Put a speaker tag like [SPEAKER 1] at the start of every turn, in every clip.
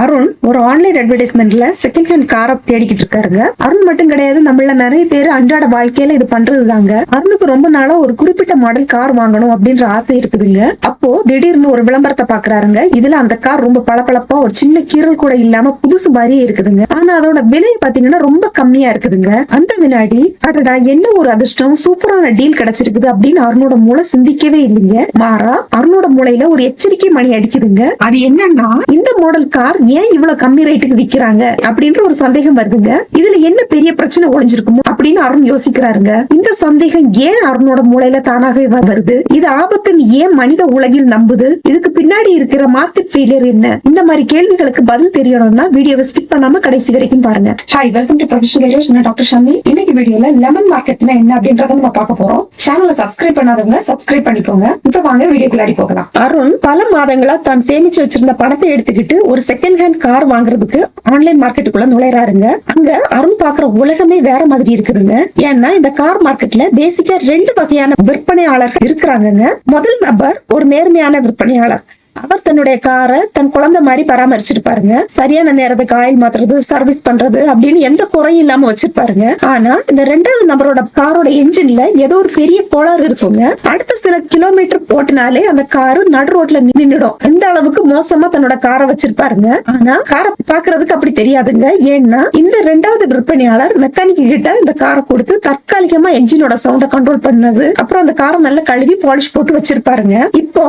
[SPEAKER 1] அருண் ஒரு online அட்வர்டைஸ்மெண்ட்ல second hand காரை தேடிக்கிட்டு இருக்காருங்க. அருண் மட்டும் கிடையாது, நம்மள நிறைய பேர் அன்றாட வாழ்க்கையில இது பண்றதுதாங்க. அருணுக்கு ரொம்ப நாளா ஒரு குறிப்பிட்ட மாடல் கார் வாங்கணும் அப்படின்ற ஆசை இருக்குதுங்க. அப்போ திடீர்னு ஒரு விளம்பரத்தை பாக்குறாருங்க. இதுல அந்த கார் ரொம்ப பளபளப்பா ஒரு சின்ன கீரல் கூட இல்லாம புதுசு மாதிரியே இருக்குதுங்க. ஆனா அதோட விலை பாத்தீங்கன்னா ரொம்ப கம்மியா இருக்குதுங்க. அந்த வினாடி அடடா என்ன ஒரு அதிர்ஷ்டம், சூப்பரான டீல் கிடைச்சிருக்குது அப்படின்னு அருணோட மூளை சிந்திக்கவே இல்லைங்க. மாறா அருணோட மூளையில ஒரு எச்சரிக்கை மணி அடிக்குதுங்க. அது என்னன்னா, இந்த மாடல் கார் ஏன் இவ்வளவு கம்மி ரேட்டுக்கு விக்கிறாங்க அப்படின்ற ஒரு சந்தேகம் வருதுங்க. இதுல என்ன பெரிய பிரச்சனை ஒளிஞ்சிருக்குமோ அப்படின்னு அருண் யோசிக்கிறாருங்க. இந்த சந்தேகம் ஏன் அருணோட மூளையில தானாகவே வருது, இது ஆபத்துன்னு ஏன் மனித உலகில் நம்புது, இதுக்கு பின்னாடி இருக்கிற மார்க்கெட் ஃபெயிலியர் என்ன, இந்த மாதிரி கேள்விகளுக்கு பதில் தெரியணும்னா வீடியோவை ஸ்கிப் பண்ணாம கடைசி வரைக்கும் பாருங்க. Hi, welcome to professional courage. நான் டாக்டர் ஷமி. இன்னைக்கு வீடியோல லெமன் மார்க்கெட்னா என்ன அப்படின்றத நம்ம பார்க்க போறோம். சேனலை சப்ஸ்கிரைப் பண்ணாதவங்க சப்ஸ்கிரைப் பண்ணிக்கோங்க. இப்ப வாங்க வீடியோக்குள்ளாடி போகலாம். அருண் பல மாதங்களா தான் சேமிச்சு வச்சிருந்த பணத்தை எடுத்துக்கிட்டு ஒரு செகண்ட் ஹேண்ட் கார் வாங்குறதுக்கு ஆன்லைன் மார்க்கெட்டுக்குள்ள நுழைறாருங்க. அங்க அருண் பாக்குற உலகமே வேற மாதிரி இருக்குதுங்க. ஏன்னா இந்த கார் மார்க்கெட்ல பேசிக்கா 2 வகையான விற்பனையாளர்கள் இருக்கிறாங்க. முதல் நபர் ஒரு நேர்மையான விற்பனையாளர். அவர் தன்னுடைய காரை தன் குழந்தை மாதிரி பராமரிச்சிருப்பாருங்க. சரியான நேரத்துக்கு ஆயில் மாத்துறது, சர்வீஸ் பண்றது அப்படின்னு எந்த குறையும் இல்லாம வச்சிருப்பாருங்க. ஆனா இந்த 2வது நபரோட காரோட என்ஜின்ல ஏதோ ஒரு பெரிய கோளாறு இருக்குங்க. அடுத்த சில கிலோமீட்டர் போட்டினாலே அந்த காரு நடு ரோட்ல நின்னுடும். இந்த அளவுக்கு மோசமா தன்னோட காரை வச்சிருப்பாருங்க. ஆனா காரை பாக்குறதுக்கு அப்படி தெரியாதுங்க. ஏன்னா இந்த 2வது விற்பனையாளர் மெக்கானிக் கிட்ட இந்த காரை கொடுத்து தற்காலிகமா என்ஜினோட சவுண்ட கண்ட்ரோல் பண்ணது, அப்புறம் அந்த காரை நல்லா கழுவி பாலிஷ் போட்டு வச்சிருப்பாருங்க. இப்போ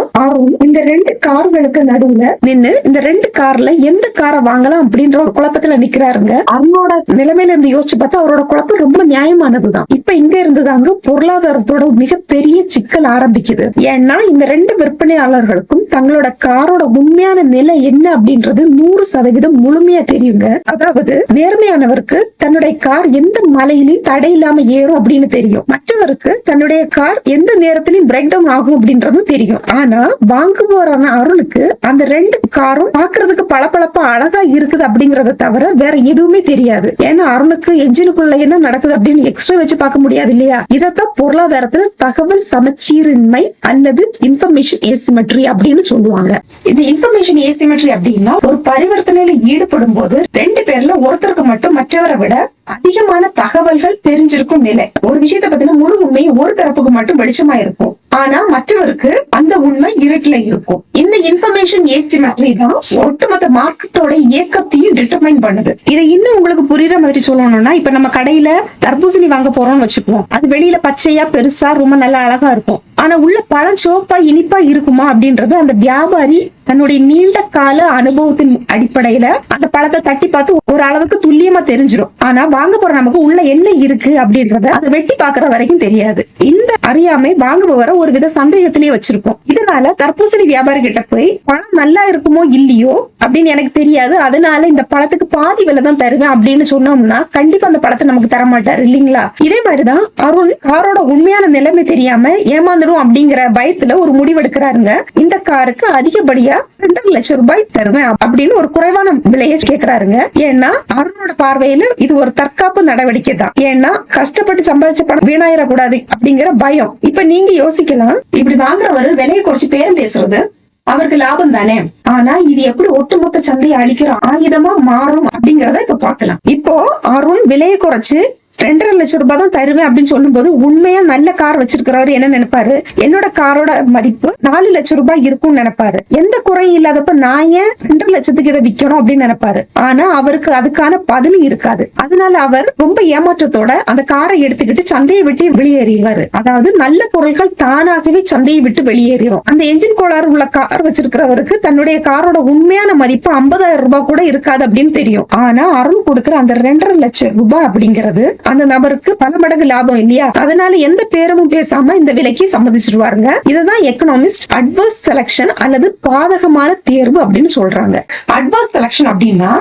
[SPEAKER 1] இந்த 2 கார்களுக்கு நடுவுல நின்னு இந்த 2 கார்ல எந்த காரை வாங்கலாம் அப்படின்ற ஒரு குழப்பத்துல நிக்கிறாருங்க. அருணோட நிலைமையில இருந்து யோசிச்சு பார்த்தா அவரோட குழப்பம் ரொம்ப நியாயமானதுதான். இப்ப இங்க இருந்துதாங்க பொருளாதாரத்தோட மிகப்பெரிய சிக்கல் ஆரம்பிக்குது. ஏன்னா இந்த 2 விற்பனையாளர்களுக்கும் தங்களோட காரோட உண்மையான நிலை என்ன அப்படின்றது 100% முழுமையா தெரியுங்க. அதாவது நேர்மையானவருக்கு தன்னுடைய கார் எந்த மலையிலையும் தடை இல்லாம ஏறும் அப்படின்னு தெரியும். மற்றவருக்கு தன்னுடைய கார் எந்த நேரத்திலையும் பிரேக் டவுன் ஆகும் அப்படின்றதும் தெரியும். ஆனா வாங்குவோரான அருணுக்கு அந்த 2 காரும் பாக்குறதுக்கு பளபளப்பா அழகா இருக்குது அப்படிங்கறத தவிர வேற எதுவுமே தெரியாது. ஏன்னா அருணுக்கு என்ஜினுக்குள்ள என்ன நடக்குது அப்படின்னு எக்ஸ்ட்ரா வச்சு பார்க்க முடியாது இல்லையா? இதத்தான் பொருளாதாரத்துல தகவல் சமச்சீரின்மை அல்லது இன்ஃபர்மேஷன் ஏசிமெட்ரி அப்படின்னு சொல்லுவாங்க. இந்த இன்ஃபர்மேஷன் ஏசிமெட்ரி அப்படின்னா ஒரு பரிவர்த்தனையில ஈடுபடும் போது 2 பேர்ல ஒருத்தருக்கு மட்டும் மற்றவரை விட அதிகமான தகவல்கள் தெரிஞ்சிருக்கும் நிலை. ஒரு விஷயத்தை பத்தின முழு உண்மை ஒரு தரப்புக்கு மட்டும் வெளிச்சமா இருக்கும். ஆனா மற்றவருக்கு அந்த உண்மை இருட்டுல இருக்கும். இந்த இன்ஃபர்மேஷன் ஏஸ்டிமேட்ரி தான் ஒட்டுமொத்த மார்க்கெட்டோட இயக்கத்தையும் டிட்டர்மைன் பண்ணுது. இதை இன்னும் உங்களுக்கு புரியுற மாதிரி சொல்லணும்னா, இப்ப நம்ம கடையில தர்பூசணி வாங்க போறோம்னு வச்சுக்குவோம். அது வெளியில பச்சையா பெருசா ரொம்ப நல்லா அழகா இருக்கும். ஆனா உள்ள பழம் சோப்பா இனிப்பா இருக்குமா அப்படின்றது அந்த வியாபாரி தன்னுடைய நீண்ட கால அனுபவத்தின் அடிப்படையில அந்த பழத்தை தட்டி பார்த்து ஒரு அளவுக்கு துல்லியமா தெரிஞ்சிடும். ஆனா வாங்க போற நமக்கு உள்ள என்ன இருக்கு அப்படின்றத அதை வெட்டி பாக்குற வரைக்கும் தெரியாது. இந்த அறியாமை வாங்குபவரை ஒரு வித சந்தேகத்திலேயே வச்சிருப்போம். இதனால தர்பூசணி வியாபாரி கிட்ட போய் பழம் நல்லா இருக்குமோ இல்லையோ அப்படின்னு எனக்கு தெரியாது, அதனால இந்த பழத்துக்கு பாதி விலை தான் தருவேன் அப்படின்னு சொன்னோம்னா கண்டிப்பா அந்த பழத்தை நமக்கு தர மாட்டாரு இல்லீங்களா? இதே மாதிரிதான் அருண் காரோட உண்மையான நிலைமை தெரியாம ஏமாந்துடும் அப்படிங்கிற பயத்துல ஒரு முடிவெடுக்கிறாருங்க. இந்த காருக்கு அதிகப்படியா 2.5 லட்சம் ரூபாய் தருவேன் அப்படின்னு ஒரு குறைவான விலையை கேட்கிறாருங்க. ஏன்னா அருணோட பார்வையில இது ஒரு தற்காப்பு நடவடிக்கை தான். ஏன்னா கஷ்டப்பட்டு சம்பாதிச்ச பணம் வீணாயிடக்கூடாது அப்படிங்கிற பயம். இப்ப நீங்க யோசிக்கலாம், இப்படி வாங்குறவரு விலையை குறைச்சு பேரம் பேசுறது அவருக்கு லாபம் தானே. ஆனா இது எப்படி ஒட்டுமொத்த சந்தையை அழிக்கிற ஆயுதமா மாறும் அப்படிங்கறத இப்ப பாக்கலாம். இப்போ அருண் விலையை குறைச்சு 2.5 லட்சம் ரூபாய் தான் தருவேன் அப்படின்னு சொல்லும் போது உண்மையா நல்ல கார் வச்சிருக்கிறவரு என்ன நினைப்பாரு, என்னோட காரோட மதிப்பு 4 லட்சம் ரூபாய் இருக்கும்னு நினைப்பாரு. எந்த குறையும் இல்லாதப்ப நான் ஏன் 2.5 லட்சத்துக்கு இதை விற்கணும் அப்படின்னு நினைப்பாரு. ஆனா அவருக்கு அதுக்கான பதிலும் இருக்காது. அதனால அவர் ரொம்ப ஏமாற்றத்தோட அந்த காரை எடுத்துக்கிட்டு சந்தையை விட்டு வெளியேறிடுவாரு. அதாவது நல்ல பொருட்கள் தானாகவே சந்தையை விட்டு வெளியேறிடும். அந்த என்ஜின் கோளாறு உள்ள கார் வச்சிருக்கிறவருக்கு தன்னுடைய காரோட உண்மையான மதிப்பு 50,000 ரூபாய் கூட இருக்காது அப்படின்னு தெரியும். ஆனா அருண் கொடுக்கிற அந்த 2.5 லட்சம் ரூபாய் அப்படிங்கிறது அந்த நபருக்கு பல மடங்கு லாபம் இல்லையா? அதனால எந்த பேரமும் பேசாம இந்த விலைக்கு சம்மதிச்சிருவாருங்க. இதுதான் எக்கனாமிஸ்ட் அட்வர்ஸ் செலக்ஷன் அல்லது பாதகமான தேர்வு அப்படின்னு சொல்றாங்க. அட்வர்ஸ் செலக்ஷன் அப்படின்னா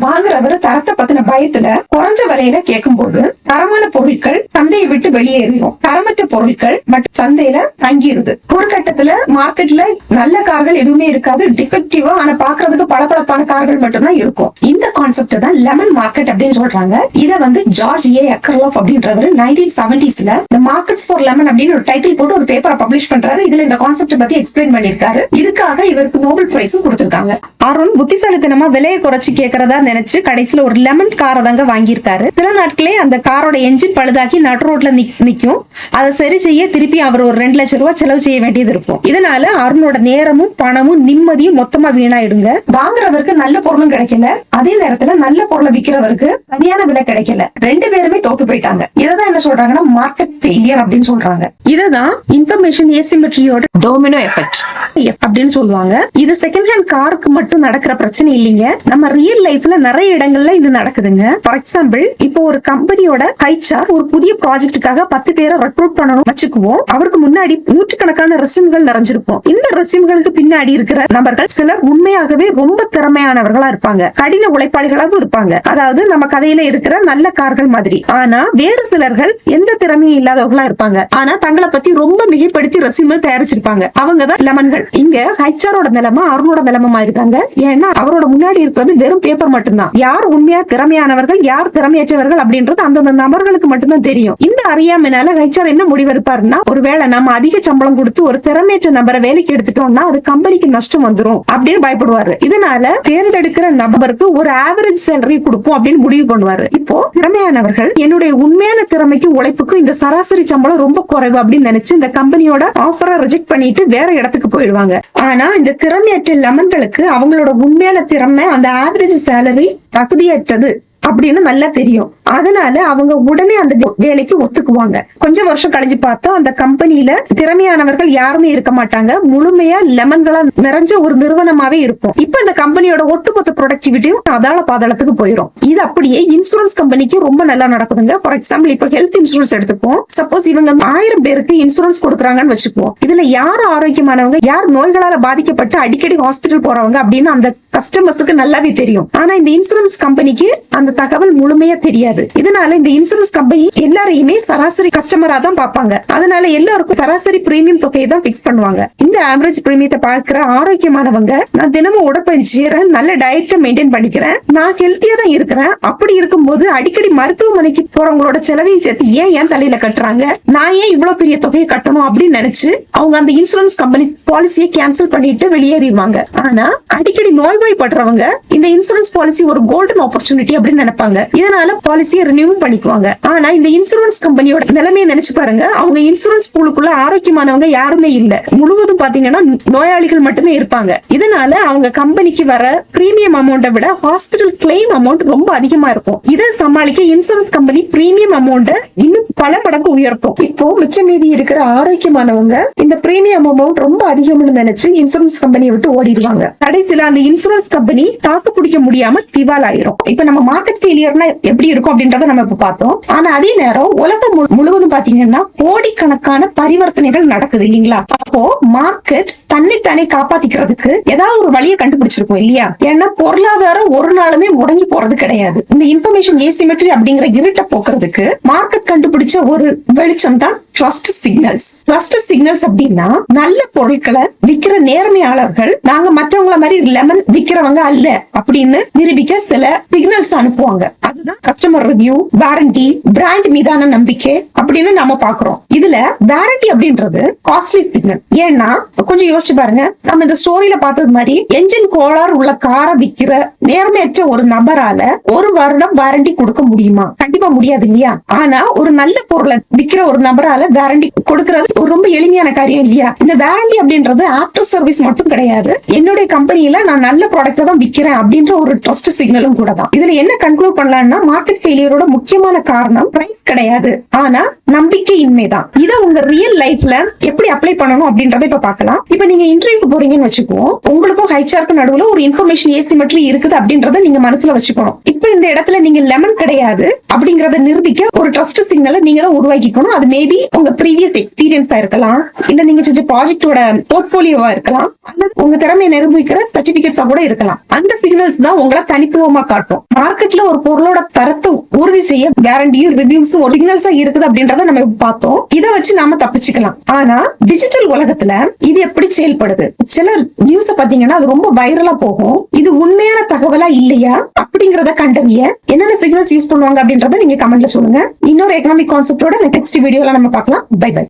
[SPEAKER 1] வாங்குறவரு தரத்தை பத்தின பயத்துல குறைஞ்ச விலையில கேட்கும் போது தரமான பொருட்கள் சந்தையை விட்டு வெளியேறிடும், தரமற்ற பொருட்கள் மட்டும் சந்தையில தங்கிருது. ஒரு கட்டத்துல மார்க்கெட்ல நல்ல கார்கள் எதுவுமே இருக்காது, டிஃபெக்டிவா ஆனா பாக்குறதுக்கு பளபளப்பான கார்கள் மட்டும்தான் இருக்கும். இந்த கான்செப்ட் தான் லெமன் மார்க்கெட் அப்படின்னு சொல்றாங்க. இத ஜார்ஜ் ஏ அக்கர்லாஃப் அப்படின்றவர் 1970s The Markets for Lemon அப்படின்னு ஒரு டைட்டில் போட்டு ஒரு பேப்பரை பப்ளிஷ் பண்றாரு. இதுல இந்த கான்செப்ட் பத்தி எக்ஸ்பிளைன் பண்ணிருக்காரு. இதுக்காக இவருக்கு நோபல் பிரைஸும் கொடுத்திருக்காங்க. அருண் புத்திசாலித்தனமா விலையை குறைச்சு கேக்குறதா நினைச்சு கடைசியில ஒரு லெமன் காரை தாங்க வாங்கியிருக்காரு. சில நாட்களே அந்த காரோட என்ஜின் பழுதாக்கி நடு ரோட்ல நிக்கும். அதை சரி செய்ய திருப்பி அவர் ஒரு 2 லட்சம் ரூபாய் செலவு செய்ய வேண்டியது இருக்கும். இதனால அருணோட நேரமும் பணமும் நிம்மதியும் மொத்தமா வீணாயிடுங்க. வாங்குறவருக்கு நல்ல பொருளும் கிடைக்கல, அதே நேரத்துல நல்ல பொருளை விக்கிறவருக்கு சரியான விலை கிடைக்கல. 2 பேருமே தோத்து போயிட்டாங்க. இததான் என்ன சொல்றாங்கன்னா மார்க்கெட் ஃபெயிலியர் அப்படின்னு சொல்றாங்க. இதுதான் இன்ஃபர்மேஷன் ஏசிமெட்ரியோட டோமினோ எஃபெக்ட் அப்படின்னு சொல்லுவாங்க. இது செகண்ட் ஹேண்ட் காருக்கு மட்டும் நடக்கிற பிரச்சனை இல்லைங்க, நம்ம ரியல் லைஃப்ல நிறைய இடங்கள்ல இது நடக்குதுங்க. ஃபார் எக்ஸாம்பிள், இப்போ ஒரு கம்பெனியோட ஹைச்ஆர் ஒரு புதிய ப்ராஜெக்டுக்காக 10 பேரை ரெக்ரூட் பண்ணணும் வச்சுக்குவோம். அவருக்கு முன்னாடி நூற்றுக்கணக்கான ரெஸ்யூம்கள் நிறைஞ்சிருக்கும். இந்த ரெஸ்யூம்களுக்கு பின்னாடி இருக்கிற நபர்கள் சிலர் உண்மையாகவே ரொம்ப திறமையானவர்களா இருப்பாங்க, கடின உழைப்பாளிகளாகவும் இருப்பாங்க. அதாவது நம்ம கதையில இருக்கிற நல்ல கார்கள் மாதிரி. ஆனா வேறு சிலர்கள் எந்த திறமையும் இல்லாதவர்களா இருப்பாங்க. ஆனா தங்களை பத்தி ரொம்ப மிகைப்படுத்தி ரெஸ்யூம் தயாரிச்சிருப்பாங்க. அவங்கதான் லெமன்கள். இங்க ஹைச்ஆரோட நிலைமை அருணோட நிலைமை மாதிரி தாங்க. ஏன்னா அவரோட முன்னாடி இருக்கிறது வெறும் பேப்பர் மட்டும்தான். யார் உண்மையா திறமையானவர்கள் யார் திறமையற்றவர்கள் அப்படின்றது அந்தந்த நபர்களுக்கு மட்டும்தான் தெரியும். இந்த அறியாமைனால ஹைச்ஆர் என்ன முடிவெடுப்பாருன்னா, ஒருவேளை நம்ம அதிக சம்பளம் கொடுத்து ஒரு திறமையற்ற நபரை வேலைக்கு எடுத்துட்டோம்னா அது கம்பெனிக்கு நஷ்டம் வந்துரும் அப்படின்னு பயப்படுவாரு. இதனால தேர்ந்தெடுக்கிற நபருக்கு ஒரு ஆவரேஜ் சேலரி கொடுப்போம் அப்படின்னு முடிவு பண்ணுவாரு. இப்போ திறமையானவர்கள் என்னுடைய உண்மையான திறமைக்கு உழைப்புக்கு இந்த சராசரி சம்பளம் ரொம்ப குறைவு அப்படின்னு நினைச்சு இந்த கம்பெனியோட ஆஃபரை ரிஜெக்ட் பண்ணிட்டு வேற இடத்துக்கு போயிடுவாங்க. ஆனா இந்த திறமையற்ற லெமன்களுக்கு அவங்களோட உண்மையான திறமை அந்த ஆவரேஜ் சேலரி தகுதியற்றது அப்படின்னு நல்லா தெரியும். அதனால அவங்க உடனே அந்த வேலைக்கு ஒத்துக்குவாங்க. கொஞ்சம் வருஷம் கழிஞ்சு பார்த்தா அந்த கம்பெனியில திறமையானவர்கள் யாருமே இருக்க மாட்டாங்க. முழுமையா லெமன்களா நிறைஞ்ச ஒரு நிறுவனமாவே இருக்கும். இப்ப இந்த கம்பெனியோட ஒட்டுமொத்த ப்ரொடக்டிவிட்டியும் அதால பாதாளத்துக்கு போயிடும். இது அப்படியே இன்சூரன்ஸ் கம்பெனிக்கு ரொம்ப நல்லா நடக்குதுங்க. ஃபார் எக்ஸாம்பிள், இப்ப ஹெல்த் இன்சூரன்ஸ் எடுத்துப்போம். சப்போஸ் இவங்க 1000 பேருக்கு இன்சூரன்ஸ் கொடுக்குறாங்கன்னு வச்சுக்குவோம். இதுல யார் ஆரோக்கியமானவங்க யார் நோய்களால பாதிக்கப்பட்டு அடிக்கடி ஹாஸ்பிட்டல் போறவங்க அப்படின்னு அந்த கஸ்டமர்ஸுக்கு நல்லாவே தெரியும். ஆனா இந்த இன்சூரன்ஸ் கம்பெனிக்கு அந்த தகவல் முழுமையா தெரியாது. இதனால இந்த இன்சூரன்ஸ் கம்பெனி எல்லாரையுமே சராசரி கஸ்டமரா தான் பார்ப்பாங்க. அதனால எல்லாருக்கும் சராசரி பிரீமியம் தொகையை தான் பிக்ஸ் பண்ணுவாங்க. இந்த ஆவரேஜ் பிரீமியத்தை பார்க்கிற ஆரோக்கியமானவங்க, நான் தினமும் உடற்பயிற்சி செய்யறேன், நல்ல டயட்டை மெயின்டைன் பண்ணிக்கிறேன், நான் ஹெல்த்தியா தான் இருக்கிறேன், அப்படி இருக்கும்போது அடிக்கடி மருத்துவமனைக்கு போறவங்களோட செலவையும் சேர்த்து ஏன் தலையில கட்டுறாங்க, நான் ஏன் இவ்வளவு பெரிய தொகையை கட்டணும் அப்படின்னு நினைச்சு அவங்க அந்த இன்சூரன்ஸ் கம்பெனி பாலிசியை கேன்சல் பண்ணிட்டு வெளியேறிடுவாங்க. ஆனா அடிக்கடி நோய்வாய்ப்படுறவங்க இந்த இன்சூரன்ஸ் பாலிசி ஒரு கோல்டன் ஆப்பர்ச்சுனிட்டி அப்படின்னு நினைப்பாங்க. இதனால பாலிசியை ரினியூ பண்ணிக்குவாங்க. ஆனா இந்த இன்சூரன்ஸ் கம்பெனியோட நிலைமையை நினைச்சு பாருங்க. அவங்க இன்சூரன்ஸ் பூலுக்குள்ள ஆரோக்கியமானவங்க யாருமே இல்ல, முழுவதும் பாத்தீங்கன்னா நோயாளிகள் மட்டுமே இருப்பாங்க. இதனால அவங்க கம்பெனிக்கு வர பிரீமியம் அமௌண்ட்டை விட ஹாஸ்பிட்டல் கிளைம் அமௌண்ட் ரொம்ப அதிகமா இருக்கும். இதை சமாளிக்க இன்சூரன்ஸ் கம்பெனி பிரீமியம் அமௌண்ட்டை இன்னும் பல மடங்கு உயர்த்தும். இப்போ மிச்ச மீதி இருக்கிற ஆரோக்கியமானவங்க இந்த பிரீமியம் அமௌண்ட் ரொம்ப அதிகம்னு நினைச்சு இன்சூரன்ஸ் கம்பெனியை விட்டு ஓடிடுவாங்க. கடைசியில அந்த இன்சூரன்ஸ் கம்பெனி தாக்கு பிடிக்க முடியாம திவால் ஆயிரும். இப்ப நம்ம மார்க்கெட் ஃபெயிலியர்னா எப்படி இருக்கும் அப்படின்றத நம்ம இப்ப பார்த்தோம். ஆனா அதே நேரம் உலகம் முழுவதும் பாத்தீங்கன்னா கோடிக்கணக்கான பரிவர்த்தனைகள் நடக்குது இல்லீங்களா? அப்போ மார்க்கெட் தன்னைத்தானே காப்பாத்திக்கிறதுக்கு ஏதாவது ஒரு வழியை கண்டுபிடிச்சிருக்கும் இல்லையா? ஏன்னா பொருளாதாரம் ஒரு நாளுமே முடங்கி போறது கிடையாது. இந்த இன்ஃபர்மேஷன் ஏசிமெட்ரி அப்படிங்கிற இருட்டை போக்குறதுக்கு மார்க்கெட் கண்டுபிடிச்ச ஒரு வெளிச்சம் தான் ட்ரஸ்ட் சிக்னல்ஸ். ட்ரஸ்ட் சிக்னல்ஸ் அப்படின்னா நல்ல பொருட்களை விக்கிற நேர்மையாளர்கள் நாங்க மற்றவங்கள மாதிரி லெமன் விக்கிறவங்க அல்ல அப்படின்னு நிரூபிக்க சில சிக்னல்ஸ் அனுப்புவாங்க. அதுதான் கஸ்டமர் ரிவ்யூ, வாரண்டி, பிராண்ட் மீதான நம்பிக்கை அப்படின்னு நாம பாக்குறோம். இதுல வாரண்டி அப்படின்றது காஸ்ட்லி சிக்னல். ஏன்னா கொஞ்சம் யோசிச்சு பாருங்க, நம்ம இந்த ஸ்டோரியில பார்த்தது மாதிரி என்ஜின் கோளாறு உள்ள காரை விக்கிற நேர்மையற்ற ஒரு நபரால 1 வருடம் வாரண்டி கொடுக்க முடியுமா? கண்டிப்பா முடியாது இல்லையா? ஆனா ஒரு நல்ல பொருளை விக்கிற ஒரு நபரால வாரண்டி கொடுக்கிறது ஒரு ரொம்ப எளிமையான காரியம் இல்லையா? இந்த வாரண்டி அப்படின்றது ஆஃப்டர் சர்வீஸ் மட்டும் கிடையாது, என்னுடைய கம்பெனியில நான் நல்ல ப்ராடக்ட்டை தான் விக்கிறேன் அப்படின்ற ஒரு ட்ரஸ்ட் சிக்னலும் கூட தான். இதுல என்ன கன்க்ளூட் பண்ணலாம்னா, மார்க்கெட் ஃபெயிலியரோட முக்கியமான காரணம் பிரைஸ் கிடையாது, ஆனா நம்பிக்கையின்மைதான். இதை உங்க ரியல் லைஃப்ல எப்படி அப்ளை பண்ணணும் அப்படின்றத இப்ப பார்க்கலாம். இப்ப நீங்க இன்டர்வியூக்கு போறீங்கன்னு வச்சுக்குவோம். உங்களுக்கும் ஹைச்ஆருக்கு நடுவுல ஒரு இன்ஃபர்மேஷன் ஏசிமெட்ரி இருக்குது அப்படின்றத நீங்க மனசுல வச்சுக்கணும். இப்ப இந்த இடத்துல நீங்க லெமன் கிடையாது அப்படிங்கறத நிரூபிக்க ஒரு ட்ரஸ்ட் சிக்னலை நீங்க தான் உருவாக்கிக்கணும். அது மேபி உங்க ப்ரீவியஸ் எக்ஸ்பீரியன்ஸா இருக்கலாம், இல்ல நீங்க செஞ்ச ப்ராஜெக்டோட போர்ட்போலியோவா இருக்கலாம், அல்லது உங்க திறமையை நிரூபிக்கிற சர்டிபிகேட்ஸா கூட இருக்கலாம். அந்த சிக்னல்ஸ் தான் உங்களை தனித்துவமா காட்டும். மார்க்கெட்ல ஒரு பொருளோட தரத்தை உறுதி செய்ய வாரண்டியும் ரிவ்யூஸும் ஒரு சிக்னல்ஸா இருக்குது அப்படின்றத நம்ம பார்த்தோம். இதை வச்சு நாம தப்பிச்சுக்கலாம். ஆனா டிஜிட்டல் உலகத்துல இது எப்படி செயல்படுது? சில நியூஸ பாத்தீங்கன்னா அது ரொம்ப வைரலா போகும். இது உண்மையான தகவலா இல்லையா அப்படிங்கறத கண்டறிய என்னென்ன சிக்னல்ஸ் யூஸ் பண்ணுவாங்க அப்படின்றத நீங்க கமெண்ட்ல சொல்லுங்க. இன்னொரு எக்கனாமிக் கான்செப்டோட நெக்ஸ்ட் வீடியோல நம்ம பார்க்கலாம். Bye by.